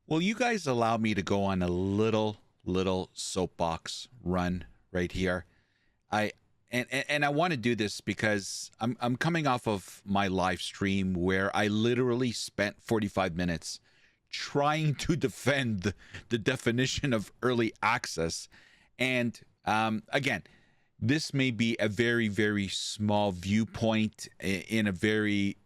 Will you guys allow me to go on a little soapbox run right here? I and I want to do this because I'm coming off of my live stream where I literally spent 45 minutes trying to defend the definition of early access. And again, this may be a very small viewpoint in a very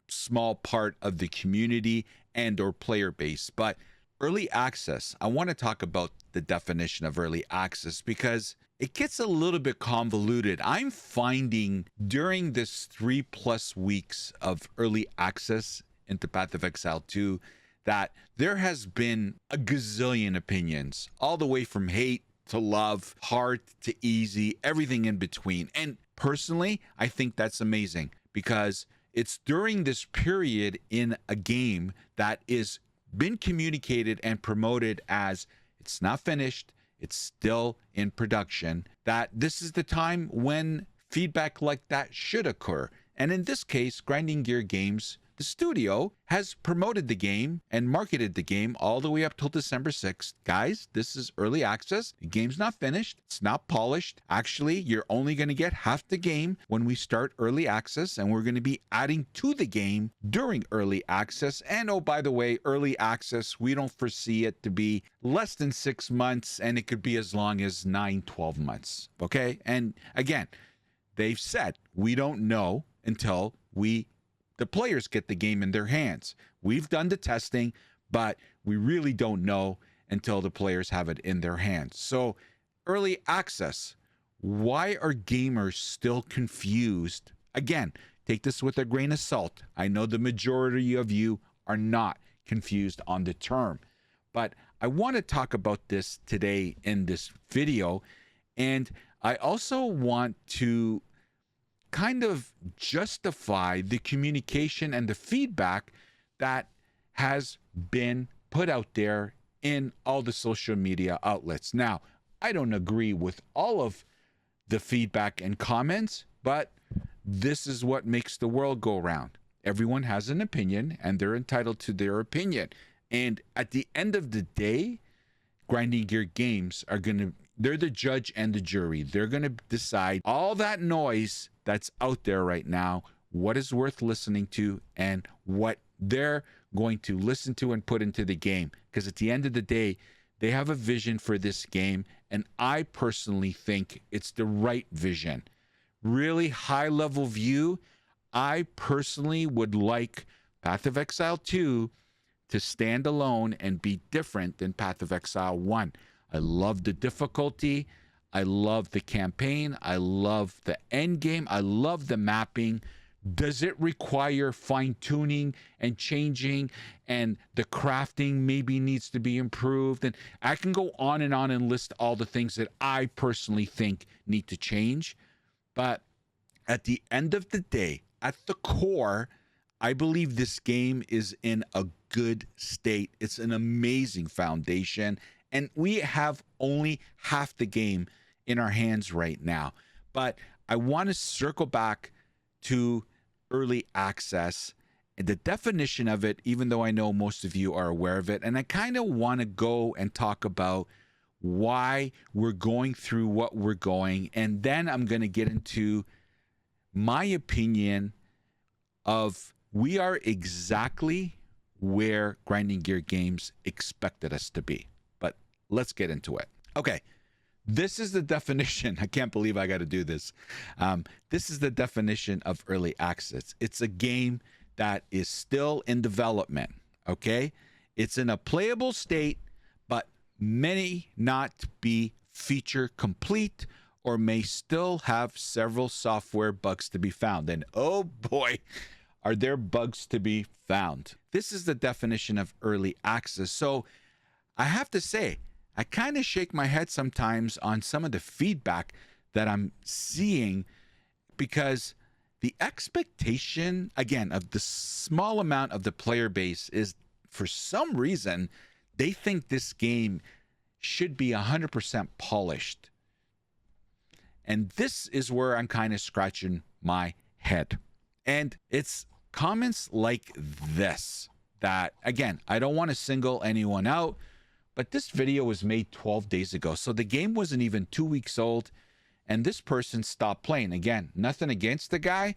small part of the community and or player base, but early access, I want to talk about the definition of early access because it gets a little bit convoluted. I'm finding during this 3+ weeks of early access into Path of Exile 2 that there has been a gazillion opinions, all the way from hate to love, hard to easy, everything in between. And personally, I think that's amazing because it's during this period in a game that is been communicated and promoted as it's not finished, it's still in production, that this is the time when feedback like that should occur. And in this case, Grinding Gear Games, the studio, has promoted the game and marketed the game all the way up till December 6th. Guys, this is early access. The game's not finished. It's not polished. Actually, you're only going to get half the game when we start early access, and we're going to be adding to the game during early access. And oh, by the way, early access, we don't foresee it to be less than 6 months, and it could be as long as 9-12 months. Okay? And again, they've said we don't know until the players get the game in their hands. We've done the testing, but we really don't know until the players have it in their hands. So, early access, why are gamers still confused? Again, take this with a grain of salt. I know the majority of you are not confused on the term, but I want to talk about this today in this video. And I also want to kind of justify the communication and the feedback that has been put out there in all the social media outlets. Now, I don't agree with all of the feedback and comments, but this is what makes the world go round. Everyone has an opinion and they're entitled to their opinion. And at the end of the day, Grinding Gear Games they're the judge and the jury. They're going to decide all that noise that's out there right now, what is worth listening to and what they're going to listen to and put into the game. Because at the end of the day, they have a vision for this game, and I personally think it's the right vision. Really high level view, I personally would like Path of Exile 2 to stand alone and be different than Path of Exile 1. I love the difficulty. I love the campaign. I love the end game. I love the mapping. Does it require fine-tuning and changing, and the crafting maybe needs to be improved? And I can go on and list all the things that I personally think need to change. But at the end of the day, at the core, I believe this game is in a good state. It's an amazing foundation. And we have only half the game in our hands right now. But I want to circle back to early access and the definition of it, even though I know most of you are aware of it. And I kind of want to go and talk about why we're going through what we're going. And then I'm going to get into my opinion of we are exactly where Grinding Gear Games expected us to be. But let's get into it. Okay. This is the definition. I can't believe I got to do this. This is the definition of early access. It's a game that is still in development. Okay. It's in a playable state, but may not be feature complete or may still have several software bugs to be found. And oh boy, are there bugs to be found. This is the definition of early access. So I have to say, I kind of shake my head sometimes on some of the feedback that I'm seeing because the expectation, again, of the small amount of the player base is for some reason, they think this game should be 100% polished. And this is where I'm kind of scratching my head. And it's comments like this. that, again, I don't want to single anyone out, but this video was made 12 days ago. So the game wasn't even 2 weeks old, and this person stopped playing. Again, nothing against the guy.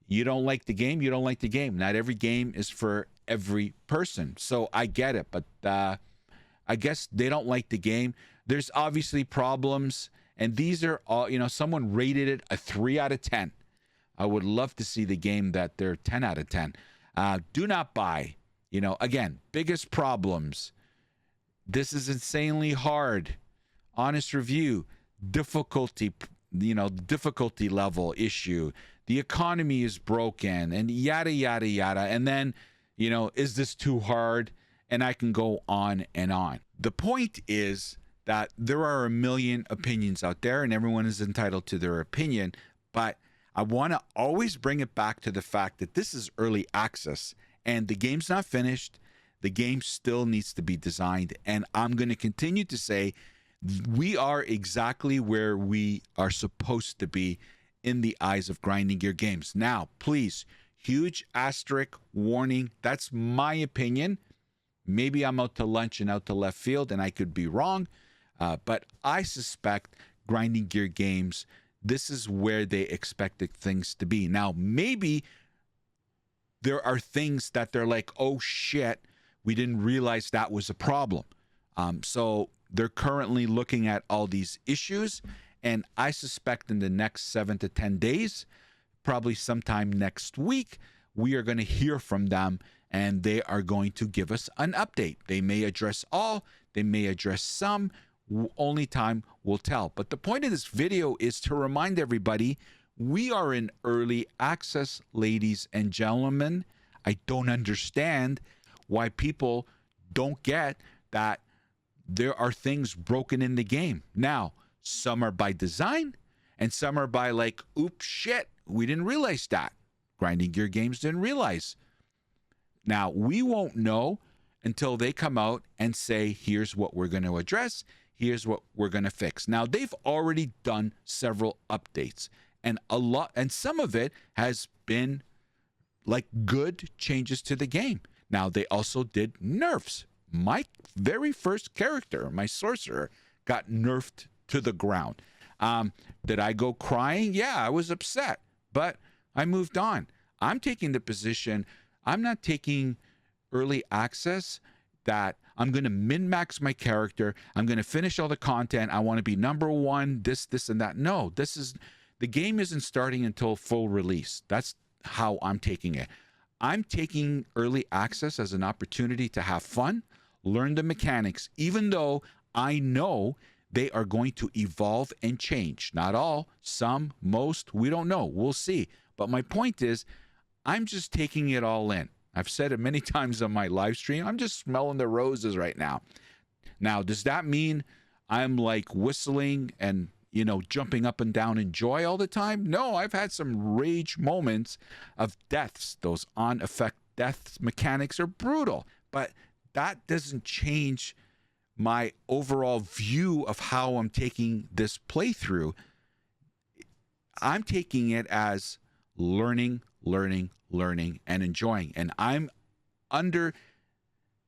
You don't like the game, you don't like the game. Not every game is for every person. So I get it, but I guess they don't like the game. There's obviously problems, and these are all, someone rated it a 3 out of 10. I would love to see the game that they're 10 out of 10. Do not buy. Again, biggest problems. This is insanely hard. Honest review. Difficulty level issue. The economy is broken, and yada, yada, yada. And then, is this too hard? And I can go on and on. The point is that there are a million opinions out there, and everyone is entitled to their opinion. But I want to always bring it back to the fact that this is early access, and the game's not finished. The game still needs to be designed. And I'm going to continue to say we are exactly where we are supposed to be in the eyes of grinding gear games. Now, please, huge asterisk warning. That's my opinion. Maybe I'm out to lunch and out to left field, and I could be wrong. But I suspect grinding gear games, this is where they expected things to be. Now, maybe there are things that they're like, oh shit, we didn't realize that was a problem. So they're currently looking at all these issues, and I suspect in the next 7 to 10 days, probably sometime next week, we are going to hear from them, and they are going to give us an update. They may address all, they may address some, only time will tell. But the point of this video is to remind everybody, we are in early access, ladies and gentlemen. I don't understand why people don't get that there are things broken in the game. Now, some are by design, and some are by like, oops, shit, we didn't realize that. Grinding Gear Games didn't realize. Now, we won't know until they come out and say, here's what we're going to address, here's what we're going to fix. Now, they've already done several updates, and some of it has been like good changes to the game. Now, they also did nerfs. My very first character, my sorcerer, got nerfed to the ground. Did I go crying? Yeah, I was upset, but I moved on. I'm taking the position, I'm not taking early access that I'm going to min-max my character. I'm going to finish all the content. I want to be number one, this, and that. No, the game isn't starting until full release. That's how I'm taking it. I'm taking early access as an opportunity to have fun, learn the mechanics, even though I know they are going to evolve and change. Not all, some, most, we don't know. We'll see. But my point is, I'm just taking it all in. I've said it many times on my live stream. I'm just smelling the roses right now. Now, does that mean I'm like whistling and, jumping up and down in joy all the time? No, I've had some rage moments of deaths. Those on-effect death mechanics are brutal. But that doesn't change my overall view of how I'm taking this playthrough. I'm taking it as learning, and enjoying. And I'm under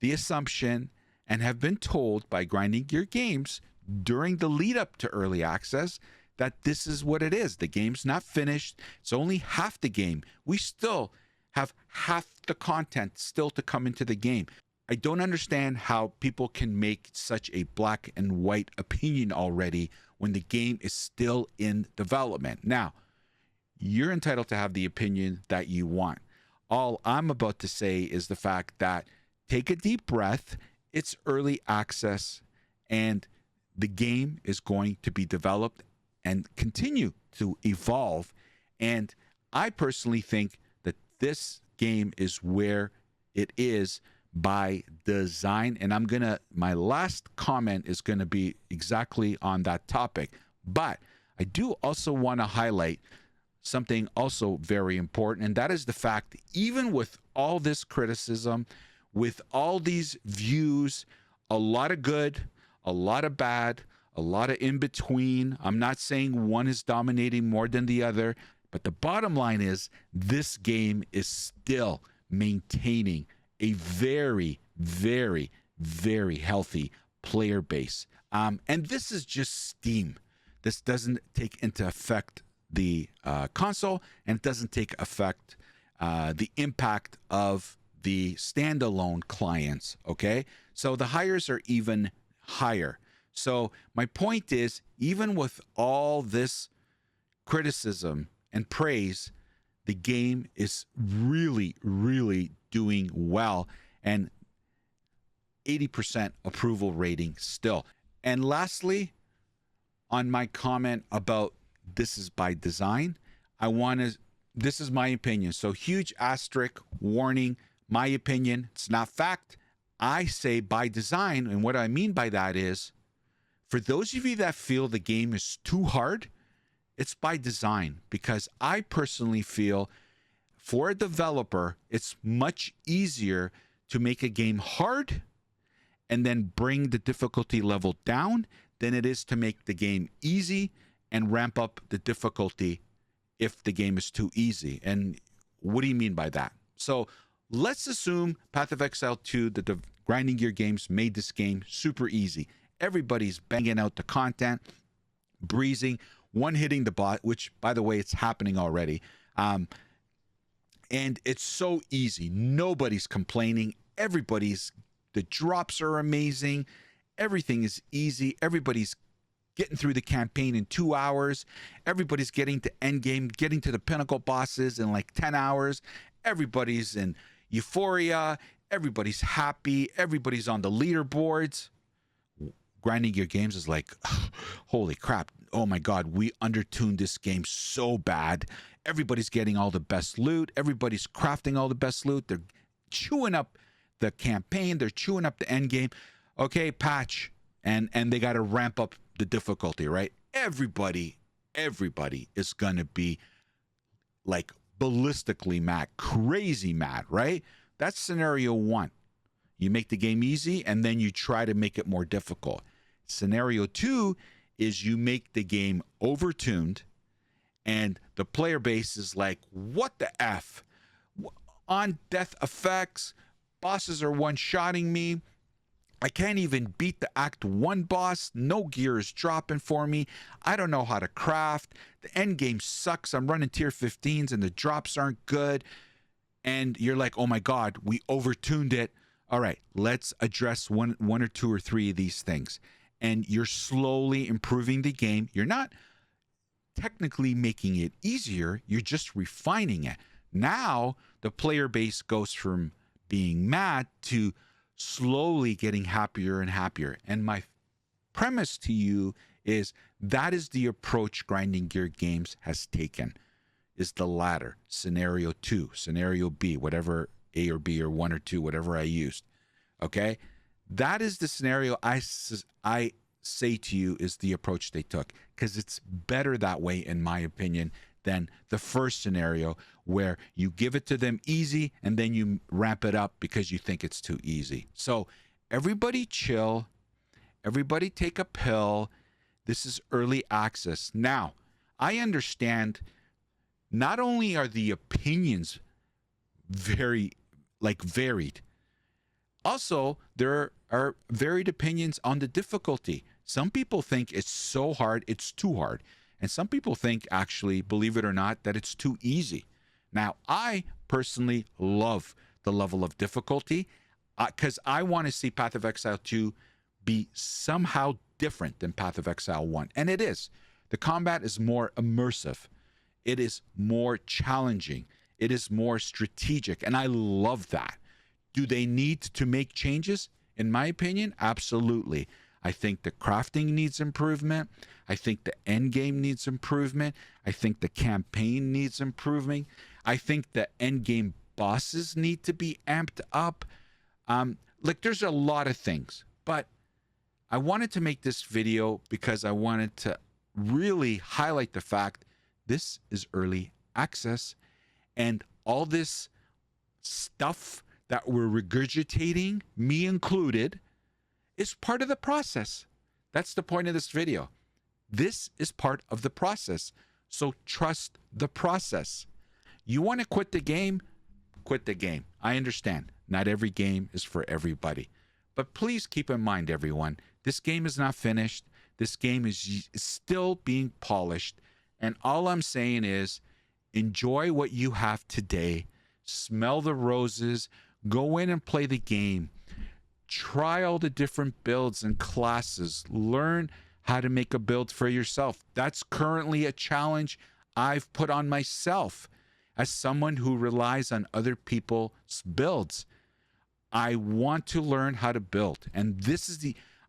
the assumption and have been told by Grinding Gear Games during the lead up to early access that this is what it is. The game's not finished. It's only half the game. We still have half the content still to come into the game. I don't understand how people can make such a black and white opinion already when the game is still in development. Now, you're entitled to have the opinion that you want. All I'm about to say is the fact that take a deep breath. It's early access, and the game is going to be developed and continue to evolve. And I personally think that this game is where it is by design. And my last comment is going to be exactly on that topic. But I do also want to highlight something also very important, and that is the fact that even with all this criticism, with all these views, a lot of good, a lot of bad, a lot of in between. I'm not saying one is dominating more than the other, but the bottom line is this game is still maintaining a very, very, very healthy player base. And this is just Steam. This doesn't take into effect the console, and it doesn't take effect the impact of the standalone clients. Okay, so the highs are even higher. So my point is, even with all this criticism and praise, the game is really, really doing well, and 80% approval rating still. And lastly, on my comment about this is by design, this is my opinion. So huge asterisk warning, my opinion. It's not fact. I say by design. And what I mean by that is, for those of you that feel the game is too hard, it's by design, because I personally feel for a developer, it's much easier to make a game hard and then bring the difficulty level down than it is to make the game easy and ramp up the difficulty if the game is too easy. And what do you mean by that? So let's assume Path of Exile 2, the Grinding Gear games, made this game super easy. Everybody's banging out the content, breezing, one hitting the bot, which, by the way, it's happening already. And it's so easy. Nobody's complaining. The drops are amazing. Everything is easy. Everybody's getting through the campaign in 2 hours. Everybody's getting to endgame, getting to the pinnacle bosses in like 10 hours. Everybody's in euphoria. Everybody's happy. Everybody's on the leaderboards. Grinding Gear Games is like, holy crap. Oh my God, we undertuned this game so bad. Everybody's getting all the best loot. Everybody's crafting all the best loot. They're chewing up the campaign. They're chewing up the end game. Okay, patch. And they got to ramp up the difficulty, right? Everybody is going to be like ballistically mad, crazy mad, right? That's scenario one. You make the game easy and then you try to make it more difficult. Scenario two is you make the game overtuned and the player base is like, what the F? On death effects, bosses are one-shotting me. I can't even beat the Act 1 boss. No gear is dropping for me. I don't know how to craft. The end game sucks. I'm running tier 15s and the drops aren't good. And you're like, oh my God, we overtuned it. All right, let's address one or two or three of these things. And you're slowly improving the game. You're not technically making it easier. You're just refining it. Now the player base goes from being mad to slowly getting happier and happier. And my premise to you is that is the approach Grinding Gear Games has taken, is the latter. Scenario 2, scenario B, whatever, A or B or 1 or 2, whatever I used. Okay? That is the scenario I say to you is the approach they took, because it's better that way, in my opinion, than the first scenario where you give it to them easy and then you ramp it up because you think it's too easy. So everybody chill. Everybody take a pill. This is early access. Now, I understand not only are the opinions very varied, also there are varied opinions on the difficulty. Some people think it's so hard, it's too hard. And some people think, actually, believe it or not, that it's too easy. Now, I personally love the level of difficulty because I want to see Path of Exile 2 be somehow different than Path of Exile 1. And it is. The combat is more immersive. It is more challenging. It is more strategic. And I love that. Do they need to make changes? In my opinion, absolutely. I think the crafting needs improvement. I think the end game needs improvement. I think the campaign needs improving. I think the end game bosses need to be amped up. There's a lot of things, but I wanted to make this video because I wanted to really highlight the fact this is early access, and all this stuff that we're regurgitating, me included, is part of the process. That's the point of this video. This is part of the process. So trust the process. You want to quit the game? Quit the game. I understand. Not every game is for everybody. But please keep in mind, everyone, this game is not finished. This game is still being polished. And all I'm saying is enjoy what you have today. Smell the roses. Go in and play the game. Try all the different builds and classes. Learn how to make a build for yourself. That's currently a challenge I've put on myself as someone who relies on other people's builds. I want to learn how to build. And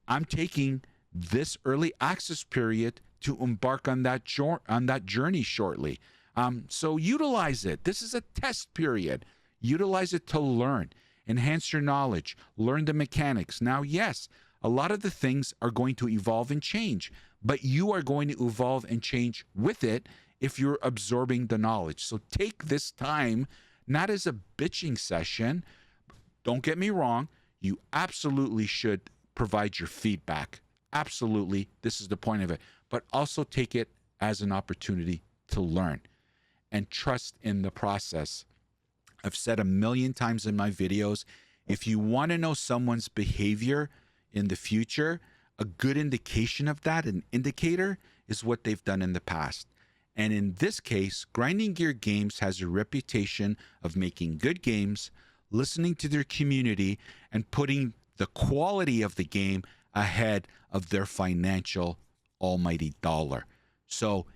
I'm taking this early access period to embark on that journey shortly. So utilize it. This is a test period. Utilize it to learn, enhance your knowledge, learn the mechanics. Now, yes, a lot of the things are going to evolve and change, but you are going to evolve and change with it if you're absorbing the knowledge. So take this time not as a bitching session. Don't get me wrong. You absolutely should provide your feedback. Absolutely. This is the point of it. But also take it as an opportunity to learn and trust in the process. I've said a million times in my videos, if you want to know someone's behavior in the future, a good indication of that, an indicator, is what they've done in the past. And in this case, Grinding Gear Games has a reputation of making good games, listening to their community, and putting the quality of the game ahead of their financial almighty dollar. So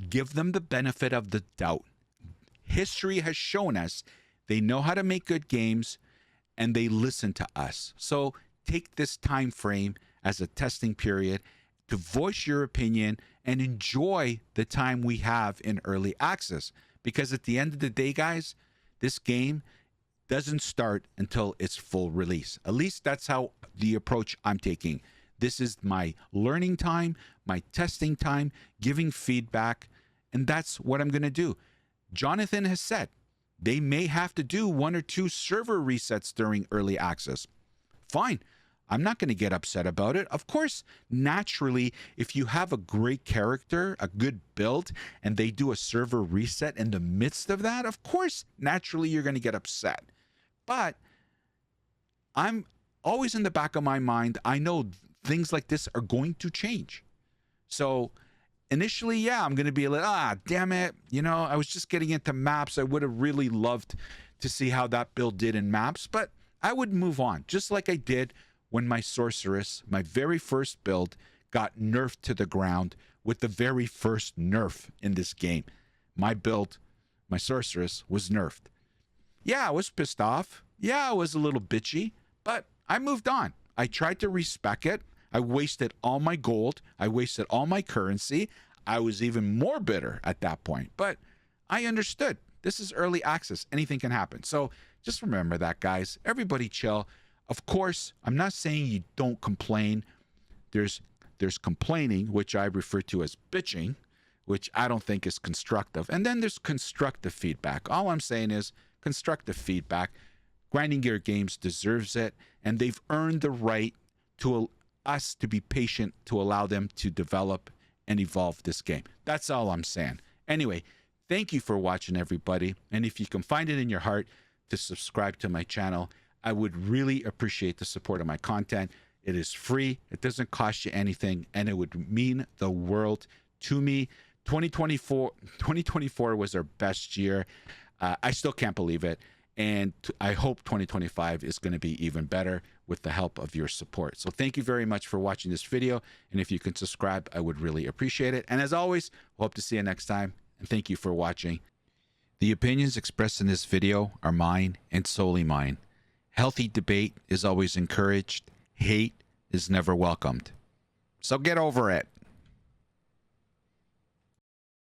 give them the benefit of the doubt. History has shown us they know how to make good games and they listen to us. So take this time frame as a testing period to voice your opinion and enjoy the time we have in early access. Because at the end of the day, guys, this game doesn't start until its full release. At least that's how the approach I'm taking. This is my learning time, my testing time, giving feedback, and that's what I'm going to do. Jonathan has said they may have to do 1 or 2 server resets during early access. Fine. I'm not going to get upset about it. Of course, naturally, if you have a great character, a good build, and they do a server reset in the midst of that, of course, naturally, you're going to get upset. But I'm always in the back of my mind, I know things like this are going to change. So initially, yeah, I'm going to be like, damn it. You know, I was just getting into maps. I would have really loved to see how that build did in maps, but I would move on, just like I did when my sorceress, my very first build, got nerfed to the ground with the very first nerf in this game. My build, my sorceress, was nerfed. Yeah, I was pissed off. Yeah, I was a little bitchy, but I moved on. I tried to respec it. I wasted all my gold. I wasted all my currency. I was even more bitter at that point, but I understood. This is early access. Anything can happen. So just remember that, guys. Everybody chill. Of course, I'm not saying you don't complain. There's complaining, which I refer to as bitching, which I don't think is constructive. And then there's constructive feedback. All I'm saying is constructive feedback. Grinding Gear Games deserves it, and they've earned the right to us to be patient to allow them to develop and evolve this game. That's all I'm saying. Anyway, thank you for watching, everybody. And if you can find it in your heart to subscribe to my channel, I would really appreciate the support of my content. It is free. It doesn't cost you anything, and it would mean the world to me. 2024 was our best year. I still can't believe it. And I hope 2025 is going to be even better with the help of your support. So thank you very much for watching this video. And if you can subscribe, I would really appreciate it. And as always, hope to see you next time. And thank you for watching. The opinions expressed in this video are mine and solely mine. Healthy debate is always encouraged. Hate is never welcomed. So get over it.